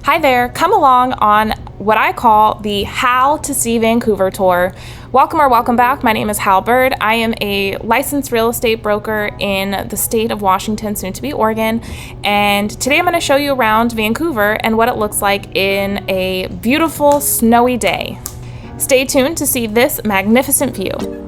Hi there, come along on what I call the Hal to See Vancouver tour. Welcome or welcome back. My name is Hal Byrd. I am a licensed real estate broker in the state of Washington, soon to be Oregon. And today I'm going to show you around Vancouver and what it looks like in a beautiful snowy day. Stay tuned to see this magnificent view.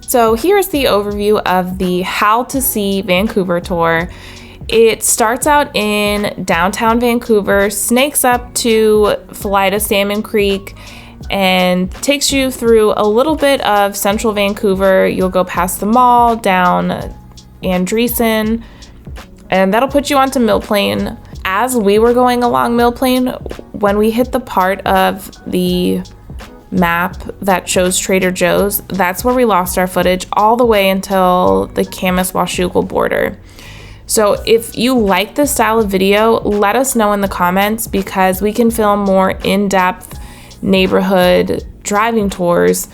So here's the overview of the Hal to See Vancouver tour. It starts out in downtown Vancouver, snakes up to Salmon Creek, and takes you through a little bit of central Vancouver. You'll go past the mall, down Andresen, and that'll put you onto Mill Plain. As we were going along Mill Plain, when we hit the part of the map that shows Trader Joe's, that's where we lost our footage all the way until the Camas-Washougal border. So if you like this style of video, let us know in the comments because we can film more in-depth neighborhood driving tours,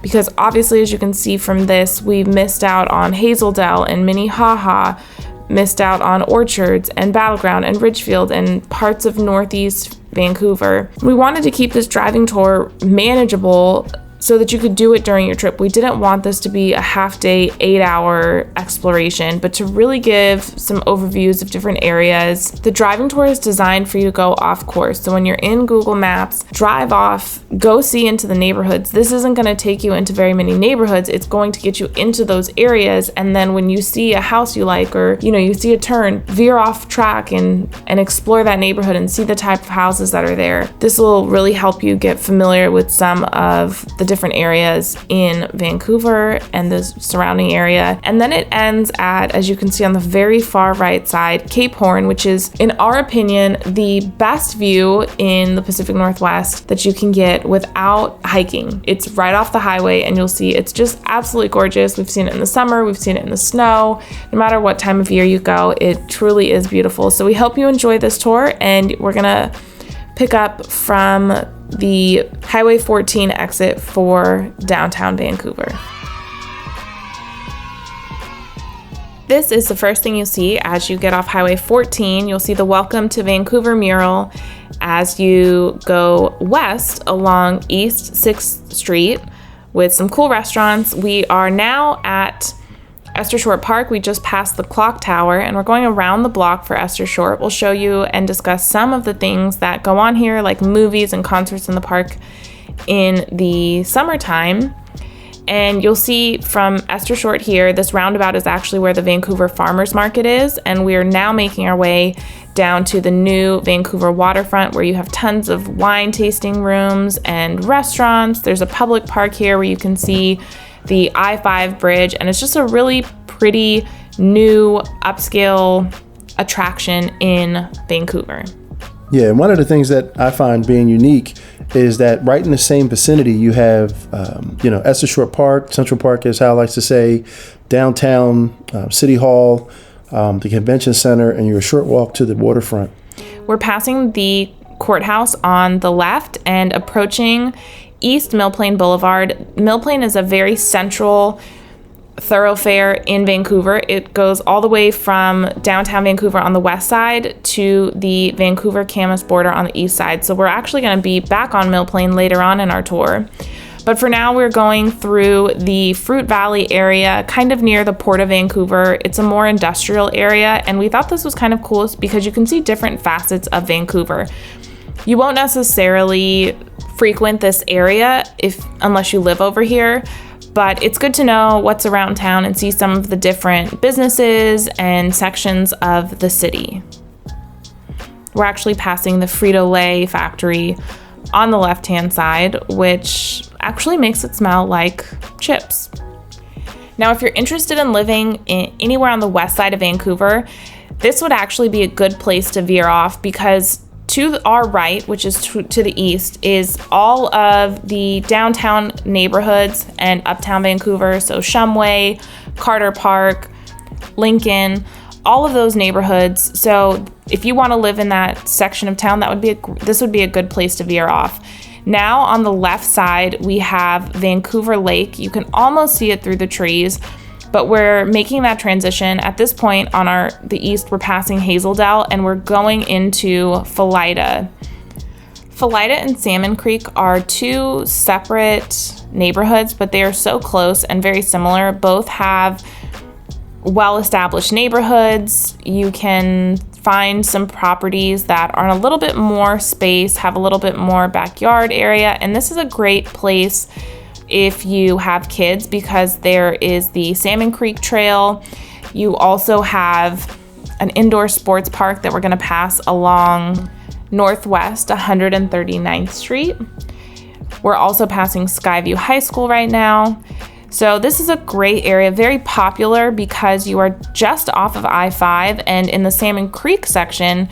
because obviously, as you can see from this, we missed out on Hazeldale and Minnehaha, missed out on Orchards and Battleground and Ridgefield and parts of Northeast Vancouver. We wanted to keep this driving tour manageable so that you could do it during your trip. We didn't want this to be a half-day, 8-hour exploration, but to really give some overviews of different areas. The driving tour is designed for you to go off course. So when you're in Google Maps, drive off, go see into the neighborhoods. This isn't going to take you into very many neighborhoods. It's going to get you into those areas. And then when you see a house you like, or you see a turn, veer off track and explore that neighborhood and see the type of houses that are there. This will really help you get familiar with some of the different areas in Vancouver and the surrounding area. And then it ends at, as you can see on the very far right side, Cape Horn, which is, in our opinion, the best view in the Pacific Northwest that you can get without hiking. It's right off the highway and you'll see it's just absolutely gorgeous. We've seen it in the summer, we've seen it in the snow. No matter what time of year you go, it truly is beautiful. So we hope you enjoy this tour, and we're gonna pick up from the Highway 14 exit for downtown Vancouver. This is the first thing you'll see as you get off Highway 14. You'll see the Welcome to Vancouver mural as you go west along East 6th Street with some cool restaurants. We are now at Esther Short Park. We just passed the clock tower and we're going around the block for Esther Short. We'll show you and discuss some of the things that go on here, like movies and concerts in the park in the summertime. And you'll see from Esther Short here, this roundabout is actually where the Vancouver Farmers Market is. And we are now making our way down to the new Vancouver waterfront, where you have tons of wine tasting rooms and restaurants. There's a public park here where you can see the I-5 bridge, and it's just a really pretty new upscale attraction in Vancouver. Yeah, and one of the things that I find being unique is that right in the same vicinity you have, Esther Short Park, Central Park, as Hal likes to say, downtown, City Hall, the Convention Center, and you're a short walk to the waterfront. We're passing the courthouse on the left and approaching East Mill Plain Boulevard. Mill Plain is a very central thoroughfare in Vancouver. It goes all the way from downtown Vancouver on the west side to the Vancouver-Camas border on the east side. So we're actually going to be back on Mill Plain later on in our tour. But for now, we're going through the Fruit Valley area, kind of near the Port of Vancouver. It's a more industrial area, and we thought this was kind of cool because you can see different facets of Vancouver. You won't necessarily frequent this area unless you live over here, but it's good to know what's around town and see some of the different businesses and sections of the city. We're actually passing the Frito-Lay factory on the left-hand side, which actually makes it smell like chips. Now, if you're interested in living anywhere on the west side of Vancouver, this would actually be a good place to veer off, because to our right, which is to the east, is all of the downtown neighborhoods and uptown Vancouver. So Shumway, Carter Park, Lincoln, all of those neighborhoods. So if you want to live in that section of town, this would be a good place to veer off. Now on the left side, we have Vancouver Lake. You can almost see it through the trees, but we're making that transition. At this point on the east, we're passing Hazeldale and we're going into Philida. Philida and Salmon Creek are two separate neighborhoods, but they are so close and very similar. Both have well-established neighborhoods. You can find some properties that are in a little bit more space, have a little bit more backyard area, and this is a great place if you have kids because there is the Salmon Creek Trail. You also have an indoor sports park that we're going to pass along Northwest 139th Street. We're also passing Skyview High School right now. So this is a great area, very popular because you are just off of I-5, and in the Salmon Creek section,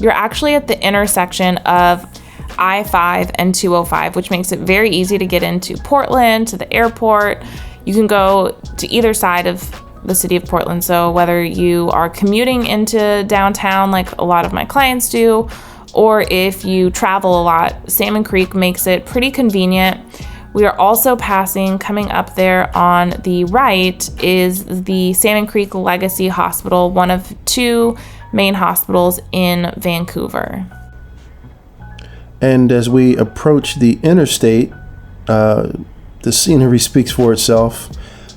you're actually at the intersection of I-5 and 205, which makes it very easy to get into Portland, to the airport. You can go to either side of the city of Portland. So whether you are commuting into downtown like a lot of my clients do, or if you travel a lot, Salmon Creek makes it pretty convenient. We are also passing, coming up there on the right is the Salmon Creek Legacy Hospital, one of two main hospitals in Vancouver. And as we approach the interstate, the scenery speaks for itself.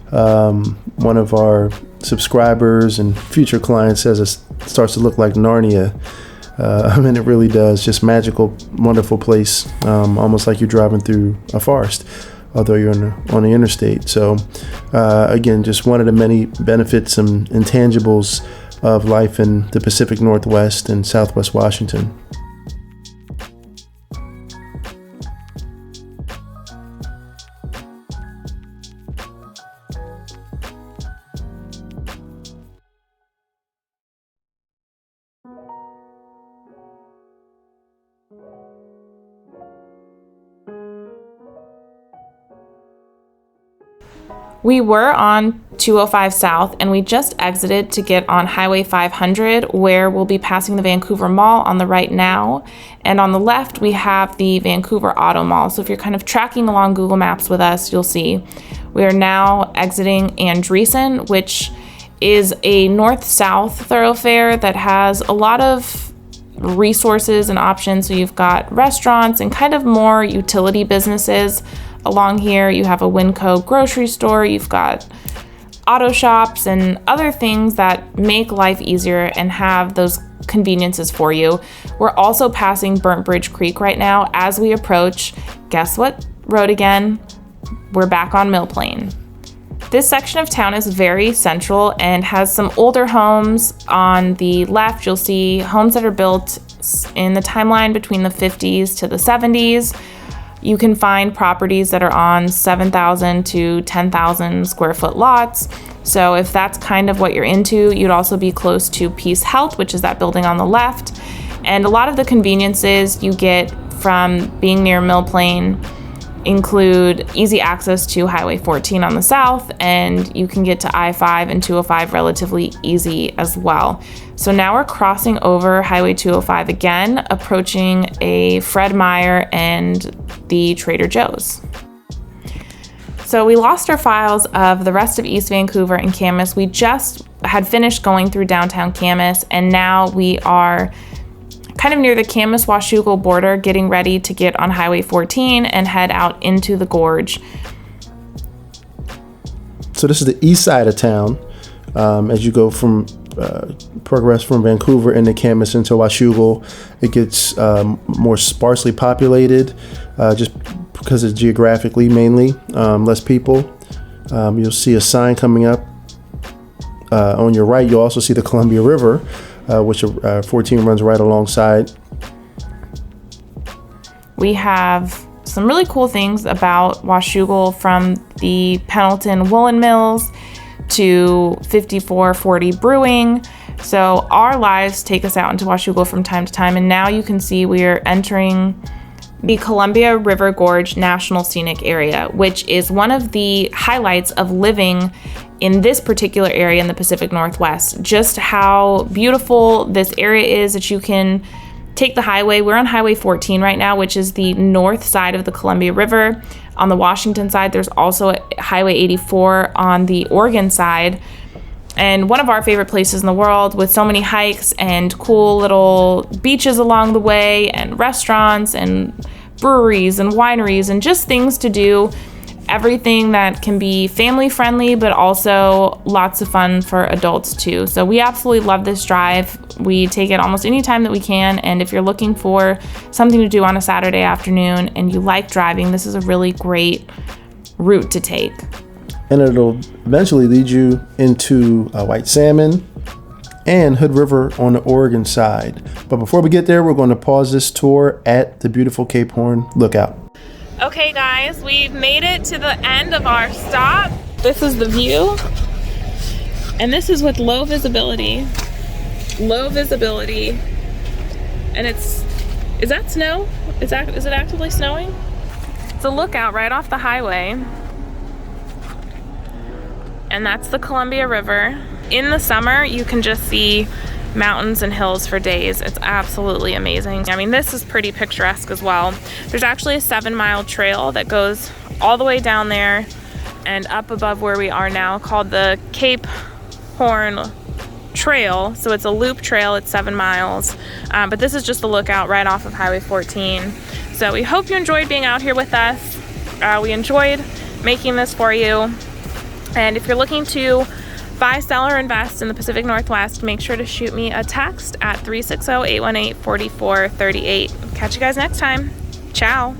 One of our subscribers and future clients says it starts to look like Narnia. It really does. Just magical, wonderful place. Almost like you're driving through a forest, although you're on the interstate. So, again, just one of the many benefits and intangibles of life in the Pacific Northwest and Southwest Washington. We were on 205 South and we just exited to get on Highway 500, where we'll be passing the Vancouver Mall on the right now. And on the left, we have the Vancouver Auto Mall. So if you're kind of tracking along Google Maps with us, you'll see we are now exiting Andreessen, which is a north-south thoroughfare that has a lot of resources and options. So you've got restaurants and kind of more utility businesses along here. You have a Winco grocery store, you've got auto shops and other things that make life easier and have those conveniences for you. We're also passing Burnt Bridge Creek right now as we approach, guess what road again? We're back on Mill Plain. This section of town is very central and has some older homes. On the left, you'll see homes that are built in the timeline between the 50s to the 70s. You can find properties that are on 7,000 to 10,000 square foot lots. So if that's kind of what you're into, you'd also be close to Peace Health, which is that building on the left. And a lot of the conveniences you get from being near Mill Plain include easy access to Highway 14 on the south, and you can get to I-5 and 205 relatively easy as well. So now we're crossing over Highway 205 again, approaching a Fred Meyer and the Trader Joe's. So we lost our files of the rest of East Vancouver and Camas. We just had finished going through downtown Camas, and now we are kind of near the Camas-Washougal border, getting ready to get on Highway 14 and head out into the gorge. So this is the east side of town. As you go from progress from Vancouver into Camas into Washougal, it gets more sparsely populated, just because it's geographically mainly less people. You'll see a sign coming up on your right. You'll also see the Columbia River, which 14 runs right alongside. We have some really cool things about Washougal, from the Pendleton Woolen Mills to 5440 Brewing. So our lives take us out into Washougal from time to time, and now you can see we are entering the Columbia River Gorge National Scenic Area, which is one of the highlights of living in this particular area in the Pacific Northwest. Just how beautiful this area is, that you can take the highway. We're on Highway 14 right now, which is the north side of the Columbia River. On the Washington side, there's also Highway 84 on the Oregon side. And one of our favorite places in the world, with so many hikes and cool little beaches along the way, and restaurants and breweries and wineries and just things to do. Everything that can be family friendly, but also lots of fun for adults too. So we absolutely love this drive. We take it almost any time that we can. And if you're looking for something to do on a Saturday afternoon and you like driving, this is a really great route to take. And it'll eventually lead you into White Salmon and Hood River on the Oregon side. But before we get there, we're going to pause this tour at the beautiful Cape Horn Lookout. Okay guys, we've made it to the end of our stop. This is the view. And this is with low visibility. Low visibility. And is that snow? Is it actively snowing? It's a lookout right off the highway. And that's the Columbia River. In the summer, you can just see mountains and hills for days. It's absolutely amazing. I mean, this is pretty picturesque as well. There's actually a 7-mile trail that goes all the way down there and up above where we are now, called the Cape Horn Trail. So it's a loop trail, it's 7 miles. But this is just the lookout right off of Highway 14. So we hope you enjoyed being out here with us. We enjoyed making this for you. And if you're looking to buy, sell, or invest in the Pacific Northwest, make sure to shoot me a text at 360-818-4438. Catch you guys next time. Ciao.